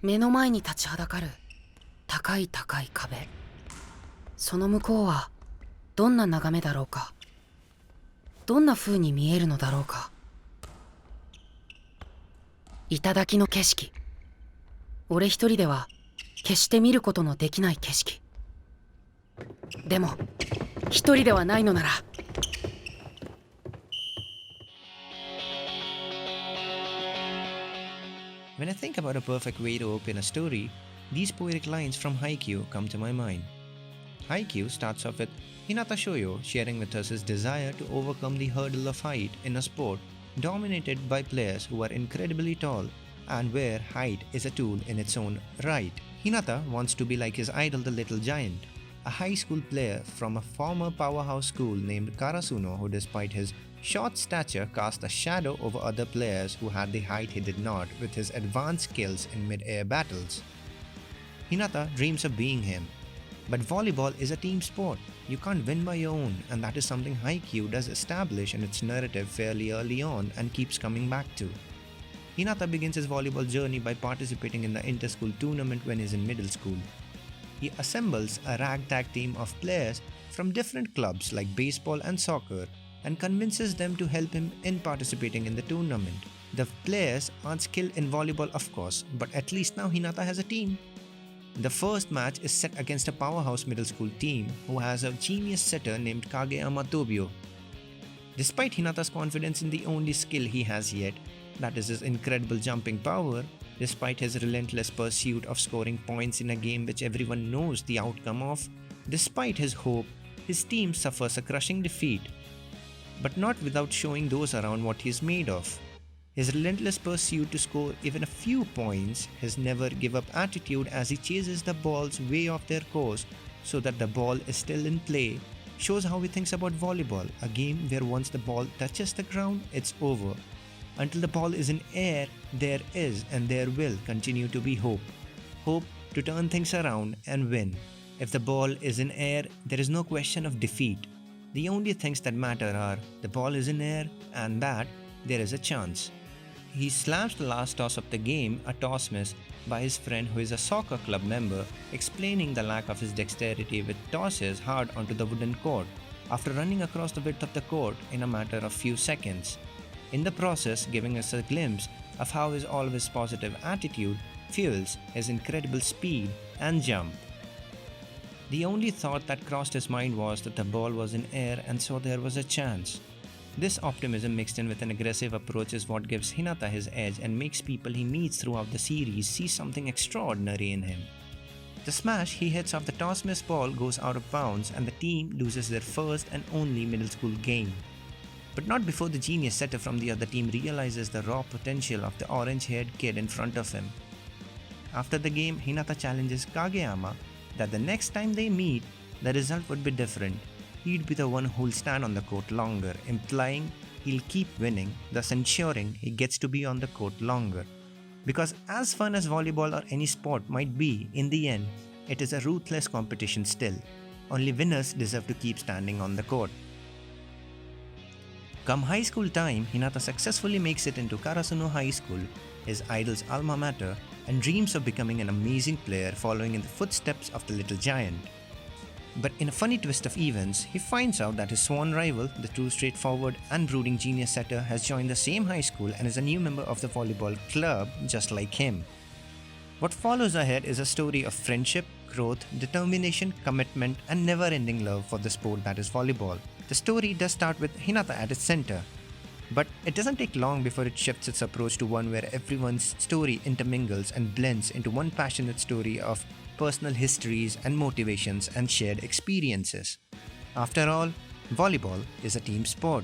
目の前に立ちはだかる高い高い壁。その向こうはどんな眺めだろうか。どんな風に見えるのだろうか。頂の景色。俺一人では決して見ることのできない景色。でも一人ではないのなら。When I think about a perfect way to open a story, these poetic lines from Haikyuu come to my mind. Haikyuu starts off with Hinata Shoyou sharing with us his desire to overcome the hurdle of height in a sport dominated by players who are incredibly tall and where height is a tool in its own right. Hinata wants to be like his idol the Little Giant, a high school player from a former powerhouse school named Karasuno who despite his short stature cast a shadow over other players who had the height he did not with his advanced skills in mid-air battles. Hinata dreams of being him. But volleyball is a team sport. You can't win by your own, and that is something Haikyuu does establish in its narrative fairly early on and keeps coming back to. Hinata begins his volleyball journey by participating in the inter-school tournament when he's in middle school. He assembles a ragtag team of players from different clubs like baseball and soccer and convinces them to help him in participating in the tournament. The players aren't skilled in volleyball of course, but at least now Hinata has a team. The first match is set against a powerhouse middle school team who has a genius setter named Kageyama Tobio. Despite Hinata's confidence in the only skill he has yet, that is his incredible jumping power, despite his relentless pursuit of scoring points in a game which everyone knows the outcome of, despite his hope, his team suffers a crushing defeat. But not without showing those around what he is made of. His relentless pursuit to score even a few points, his never give up attitude as he chases the balls way off their course so that the ball is still in play, shows how he thinks about volleyball, a game where once the ball touches the ground, it's over. Until the ball is in air, there is and there will continue to be hope. Hope to turn things around and win. If the ball is in air, there is no question of defeat. The only things that matter are the ball is in air and that there is a chance. He slams the last toss of the game, a toss miss, by his friend who is a soccer club member, explaining the lack of his dexterity with tosses hard onto the wooden court, after running across the width of the court in a matter of few seconds. In the process, giving us a glimpse of how his always positive attitude fuels his incredible speed and jump. The only thought that crossed his mind was that the ball was in air and so there was a chance. This optimism mixed in with an aggressive approach is what gives Hinata his edge and makes people he meets throughout the series see something extraordinary in him. The smash he hits off the toss miss ball goes out of bounds and the team loses their first and only middle school game. But not before the genius setter from the other team realizes the raw potential of the orange-haired kid in front of him. After the game, Hinata challenges Kageyama that the next time they meet, the result would be different. He'd be the one who'll stand on the court longer, implying he'll keep winning, thus ensuring he gets to be on the court longer. Because as fun as volleyball or any sport might be, in the end, it is a ruthless competition still. Only winners deserve to keep standing on the court. Come high school time, Hinata successfully makes it into Karasuno High School, his idol's alma mater, and dreams of becoming an amazing player following in the footsteps of the Little Giant. But in a funny twist of events, he finds out that his sworn rival, the true straightforward and brooding genius setter, has joined the same high school and is a new member of the volleyball club just like him. What follows ahead is a story of friendship, growth, determination, commitment, and never-ending love for the sport that is volleyball. The story does start with Hinata at its center, but it doesn't take long before it shifts its approach to one where everyone's story intermingles and blends into one passionate story of personal histories and motivations and shared experiences. After all, volleyball is a team sport.